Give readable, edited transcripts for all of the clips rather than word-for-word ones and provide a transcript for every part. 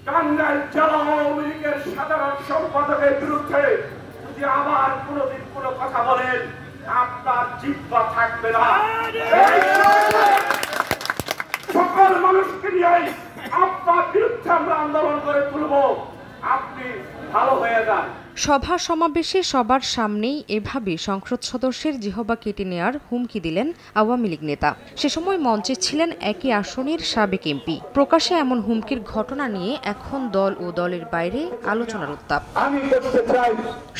টাঙ্গাইল জেলা আওয়ামী লীগের সাধারণ সম্পাদকের বিরুদ্ধে যদি আবার কোনোদিন কোনো কথা বলেন, আপনার জিহ্বা থাকবে না। সকল মানুষকে নিয়ে আপনার বিরুদ্ধে আমরা আন্দোলন করে তুলব, আপনি ভালো হয়ে যান। সভা সমাবেশে সবার সামনেই এভাবে সংসদ সদস্যের জিহবা কেটে নেয়ার হুমকি দিলেন আওয়ামী লীগ নেতা। সে সময় মঞ্চে ছিলেন একই আসনের সাবেক এমপি। প্রকাশ্যে এমন হুমকির ঘটনা নিয়ে এখন দল ও দলের বাইরে আলোচনার উত্তাপ।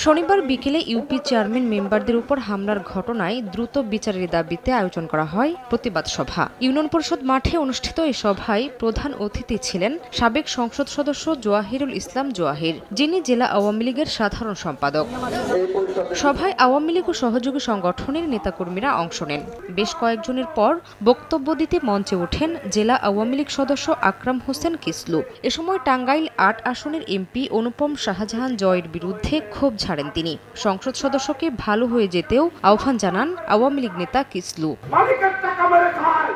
শনিবার বিকেলে ইউপি চেয়ারম্যান মেম্বারদের উপর হামলার ঘটনায় দ্রুত বিচারের দাবিতে আয়োজন করা হয় প্রতিবাদ সভা। ইউনিয়ন পরিষদ মাঠে অনুষ্ঠিত এই সভায় প্রধান অতিথি ছিলেন সাবেক সংসদ সদস্য জোয়াহিরুল ইসলাম জোয়াহির, যিনি জেলা আওয়ামী লীগের সাধারণ সম্পাদক। সভায় আওয়ামী লীগ ও সহযোগী সংগঠনের নেতাকর্মীরা অংশ নেন। বেশ কয়েকজনের পর বক্তব্য দিতে মঞ্চে ওঠেন জেলা আওয়ামী লীগ সদস্য আকরাম হোসেন কিসলু। এ সময় টাঙ্গাইল ৮ আসনের এমপি অনুপম শাহজাহান জয়ের বিরুদ্ধে ক্ষোভ ঝাড়েন তিনি। সংসদ সদস্যকে ভালো হয়ে যেতেও আহ্বান জানান আওয়ামী লীগ নেতা কিসলু। মালিকের টাকা মেরে খায়,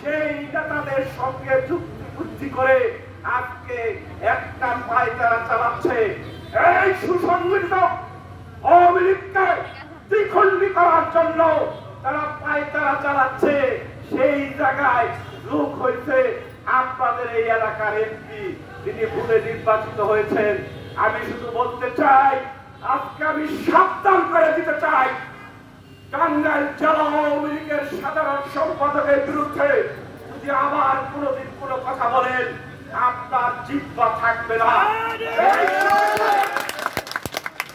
সেই নেতাদের সঙ্গে যুক্তি করে আজকে একটা পায়তারা চালাচ্ছে। এই সুসংগঠিত আওয়ামী লীগকে দ্বিখণ্ডী করার জন্য তারা পায়তারা চালাচ্ছে। সেই জায়গায় লোক হয়েছে আপনাদের এই এলাকার এমপি, তিনি ভুলে নির্বাচিত হয়েছেন। আমি শুধু বলতে চাই, আজকে আমি সাবধান করে দিতে চাই, টাঙ্গাইল জেলা আওয়ামী লীগের সাধারণ সম্পাদকের বিরুদ্ধে যদি আবার কোনোদিন কোনো কথা বলেন, আপনার জিহ্বা থাকবে না।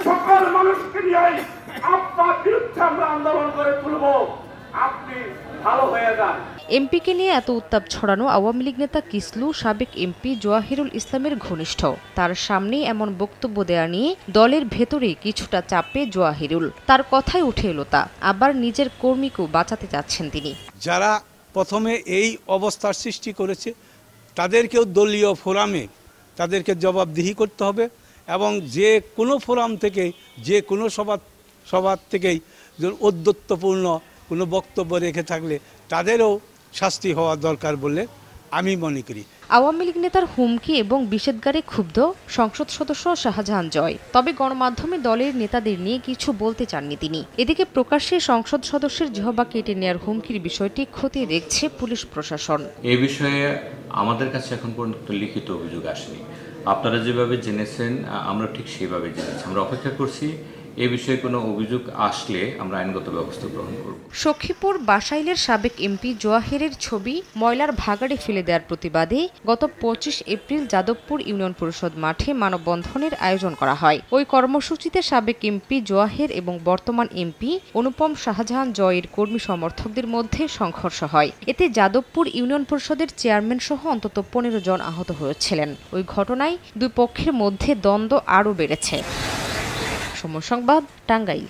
সকল মানুষকে নিয়ে আপনার বিরুদ্ধে আমরা আন্দোলন করে তুলব, আপনি ভালো হয়ে যান। এমপিকে নিয়ে এত উত্তাপ ছড়ানো আওয়ামী লীগ নেতা কিসলু সাবেক এমপি জোয়াহিরুল ইসলামের ঘনিষ্ঠ। তার সামনেই এমন বক্তব্য দেয়া নিয়ে দলের ভেতরে কিছুটা চাপে জোয়াহিরুল। তার কথাই উঠে এলো তা, আবার নিজের কর্মীকেও বাঁচাতে চাচ্ছেন তিনি। যারা প্রথমে এই অবস্থার সৃষ্টি করেছে তাদেরকেও দলীয় ফোরামে তাদেরকে জবাবদিহি করতে হবে, এবং যে কোনো ফোরাম থেকে যে কোনো সভা থেকেই ঔদ্ধত্যপূর্ণ কোনো বক্তব্য রেখে থাকলে তাদেরও শাস্তি হওয়া দরকার বলে আমি মনে করি। আওয়ামী লীগ নেতার হুমকি এবং বিষেধগারে ক্ষুব্ধ সংসদ সদস্য শাহজাহান জয়। তবে গণমাধ্যমে দলের নেতাদের নিয়ে কিছু বলতে চাননি তিনি। এদিকে প্রকাশ্যে সংসদ সদস্যের জিহবা কেটে নেয়ার হুমকির বিষয়টি খতিয়ে দেখছে পুলিশ প্রশাসন। এই বিষয়ে আমাদের কাছে এখন পর্যন্ত লিখিত অভিযোগ আসেনি। আপনারা যেভাবে জেনেছেন আমরা ঠিক সেইভাবে জেনেছি। আমরা অপেক্ষা করছি, এ বিষয়ে কোনো অভিযোগ আসলে আমরা আইনগত ব্যবস্থা গ্রহণ করব। সখীপুর বাসাইলের সাবেক এমপি জোয়াহিরের ছবি ময়লার ভাগাড়ে ফেলে দেওয়ার প্রতিবাদে গত ২৫ এপ্রিল যাদবপুর ইউনিয়ন পরিষদ মাঠে মানববন্ধনের আয়োজন করা হয়। ওই কর্মসূচিতে সাবেক এমপি জোয়াহির এবং বর্তমান এমপি অনুপম শাহজাহান জয়ের কর্মী সমর্থকদের মধ্যে সংঘর্ষ হয়। এতে যাদবপুর ইউনিয়ন পরিষদের চেয়ারম্যান সহ অন্তত ১৫ জন আহত হয়েছিলেন। ওই ঘটনায় দুই পক্ষের মধ্যে দ্বন্দ্ব আরও বেড়েছে। সময় সংবাদ, টাঙ্গাইল।